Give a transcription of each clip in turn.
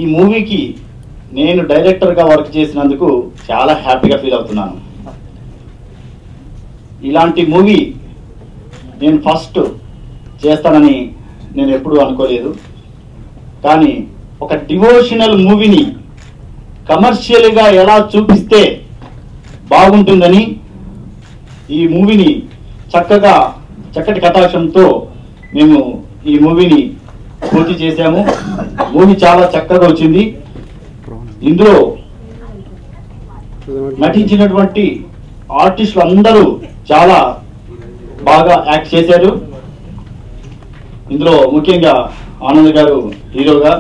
ఈ మూవీకి నేను డైరెక్టర్గా వర్క్ చేసినందుకు చాలా హ్యాపీగా ఫీల్ అవుతున్నాను. ఇలాంటి మూవీ నేను ఫస్ట్ చేస్తానని నేను ఎప్పుడూ అనుకోలేదు. కానీ ఒక డివోషనల్ మూవీని కమర్షియల్గా ఎలా చూపిస్తే బాగుంటుందని ఈ మూవీని చక్కటి కటాక్షంతో మేము ఈ మూవీని పూర్తి చేశాము. మూవీ చాలా చక్కగా వచ్చింది. ఇందులో నటించినటువంటి ఆర్టిస్టులు అందరూ చాలా బాగా యాక్ట్ చేశారు. ఇందులో ముఖ్యంగా ఆనంద్ గారు హీరోగా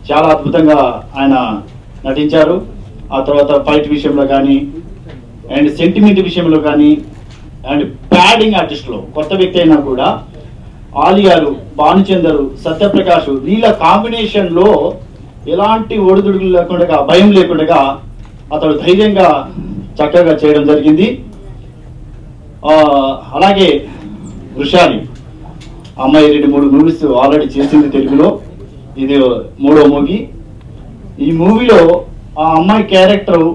చాలా అద్భుతంగా ఆయన నటించారు. ఆ తర్వాత ఫైట్ విషయంలో కానీ అండ్ సెంటిమెంట్ విషయంలో కానీ అండ్ ప్యాడింగ్ ఆర్టిస్టులో కొత్త వ్యక్తి అయినా కూడా ఆలి గారు, భానుచందరు, సత్యప్రకాష్ వీళ్ళ కాంబినేషన్లో ఎలాంటి ఒడిదుడుకులు లేకుండా భయం లేకుండా అతడు ధైర్యంగా చక్కగా చేయడం జరిగింది. అలాగే వృషాలి అమ్మాయి 2-3 మూవీస్ ఆల్రెడీ చేసింది తెలుగులో. ఇది 3వ మూవీ. ఈ మూవీలో ఆ అమ్మాయి క్యారెక్టర్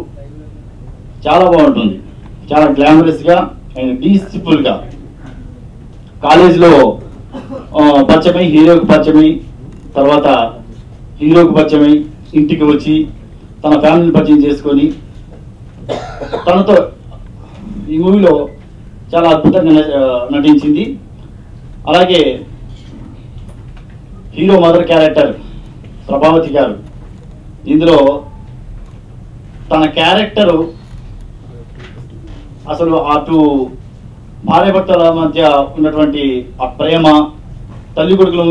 చాలా బాగుంటుంది. చాలా గ్లామరస్గా అండ్ పీస్ఫుల్గా కాలేజీలో పరిచయమై హీరోకి పరిచయమై తర్వాత హీరోకి పరిచయమై ఇంటికి వచ్చి తన ఫ్యామిలీని పరిచయం చేసుకొని తనతో ఈ మూవీలో చాలా అద్భుతంగా నటించింది. అలాగే హీరో మదర్ క్యారెక్టర్ ప్రభావతి గారు ఇందులో తన క్యారెక్టరు అసలు అటు భార్యాభర్తల మధ్య ఉన్నటువంటి ఆ ప్రేమ, తల్లి కొడుకుల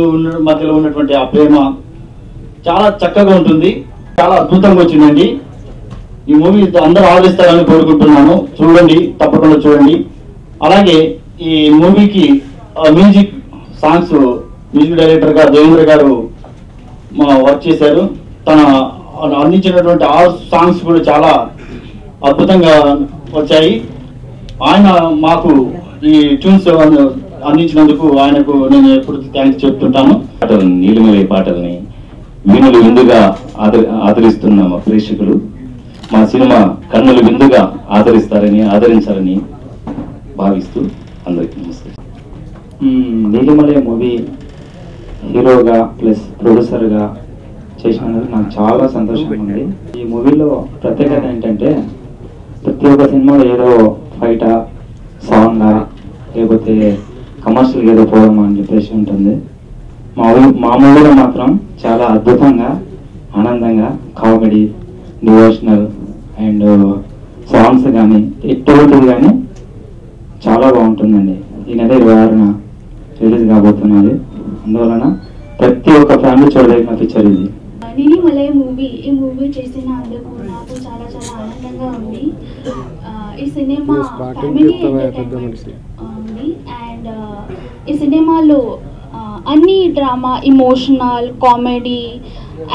మధ్యలో ఉన్నటువంటి ఆ ప్రేమ చాలా చక్కగా ఉంటుంది. చాలా అద్భుతంగా వచ్చిందండి. ఈ మూవీ అందరూ ఆదరిస్తారని కోరుకుంటున్నాను. చూడండి, తప్పకుండా చూడండి. అలాగే ఈ మూవీకి మ్యూజిక్ డైరెక్టర్గా దేవేంద్ర గారు వర్క్ చేశారు. తన అందించినటువంటి ఆ సాంగ్స్ కూడా చాలా అద్భుతంగా వచ్చాయి. ఆయన మాకు ఈ ట్యూన్స్ అందించినందుకు ఆయనకు నేను ఎప్పుడు థ్యాంక్స్ చెప్తుంటాను. నీలిమలై పాటల్ని వినులు విందుగా ఆదరిస్తున్న మా ప్రేక్షకులు మా సినిమా కన్నులు విందుగా ఆదరించాలని భావిస్తూ అందరికీ నమస్తే. నీలిమలై మూవీ హీరోగా ప్లస్ ప్రొడ్యూసర్గా చేసినందుకు నాకు చాలా సంతోషంగా ఉంది. ఈ మూవీలో ప్రత్యేకత ఏంటంటే ప్రతి ఒక్క సినిమాలో ఏదో ఫైటా, సాంగా, లేకపోతే కమర్షియల్గా ఏదో పోవడం అని చెప్పేసి ఉంటుంది. మా మూవీలో మాత్రం చాలా అద్భుతంగా, ఆనందంగా, కామెడీ, డివోషనల్ అండ్ సాంగ్స్ కానీ ఎటువంటివి కానీ చాలా బాగుంటుందండి. ఈ నెల 26న రిలీజ్ కాబోతున్నది. అందువలన ప్రతి ఒక్క ఫ్యామిలీ చూడదగిన పిక్చర్ ఇది. నీలిమలై ఈ మూవీ చేసినందుకు నాకు చాలా చాలా ఆనందంగా ఉంది. ఈ సినిమా ఫ్యామిలీ ఎంటర్టైన్మెంట్ ఉంది అండ్ ఈ సినిమాలో అన్ని డ్రామా, ఇమోషనల్, కామెడీ,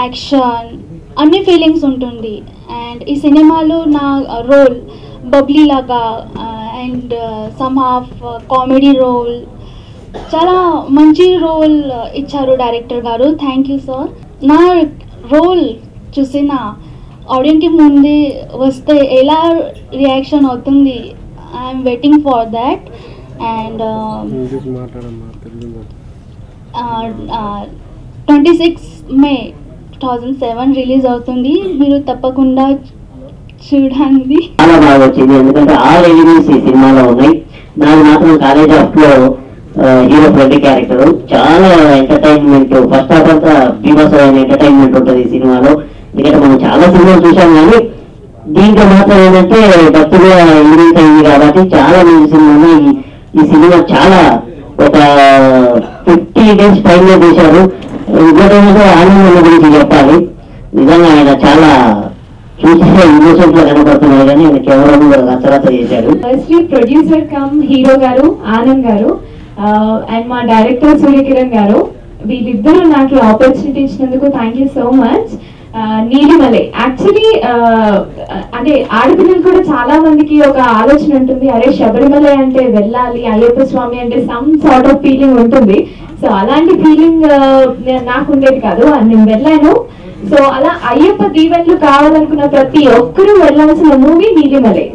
యాక్షన్ అన్ని ఫీలింగ్స్ ఉంటుంది. అండ్ ఈ సినిమాలో నా రోల్ బబ్లీ లాగా and some half comedy role, చాలా మంచి రోల్ ఇచ్చారు డైరెక్టర్ గారు. Thank you sir. నా రోల్ చూసిన ఆడియన్కి ముందే వస్తే ఎలా రియాక్షన్ అవుతుంది, I'm waiting for that. And 26 May 2007 release అవుతుంది. మీరు తప్పకుండా చూడండి. చాలా బాగా వచ్చింది. ఎందుకంటే ఆల్ ఎలిమెంట్స్ ఈ సినిమాలో ఉన్నాయి. నాకు మాత్రం కాలేజ్ ఆఫ్ లో హీరో ఫ్రెండ్ క్యారెక్టర్ చాలా ఎంటర్టైన్మెంట్. ఫస్ట్ హాఫ్ అంతా బీభత్స ఎంటర్టైన్మెంట్ ఉంటుంది ఈ సినిమాలో. ఎందుకంటే మనం చాలా సినిమాలు చూసాం కానీ దీంట్లో మాత్రం ఏంటంటే భక్తుగా రిలీజ్ అయింది కాబట్టి చాలా మంచి సినిమా. ఈ సినిమా చాలా ఒక 50 days టైంలో తీశారు. ఇంకోటేమో ఆనందం గురించి చెప్పాలి. నిజంగా ఆయన చాలా చూసే ఇమోషన్స్ లో కనపడుతున్నాయి కానీ ఆయన కేవలం రచరచ చేశాడు. ఫస్ట్లీ ప్రొడ్యూసర్ కమ్ హీరో గారు ఆనంద్ గారు అండ్ మా డైరెక్టర్ సూర్యకిరణ్ గారు, వీళ్ళిద్దరూ నాకు ఆపర్చునిటీ ఇచ్చినందుకు thank you so much. Neelimalai actually అంటే ఆడపిల్లలు కూడా చాలా మందికి ఒక ఆలోచన ఉంటుంది, అరే శబరిమలై అంటే వెళ్ళాలి, అయ్యప్ప స్వామి అంటే సమ్ సార్ట్ ఆఫ్ ఫీలింగ్ ఉంటుంది. సో అలాంటి ఫీలింగ్ నాకు ఉండేది కాదు, నేను వెళ్ళాను. సో అలా అయ్యప్ప దీవెనలు కావాలనుకున్న ప్రతి ఒక్కరూ వెళ్ళాల్సిన మూవీ నీలిమలై.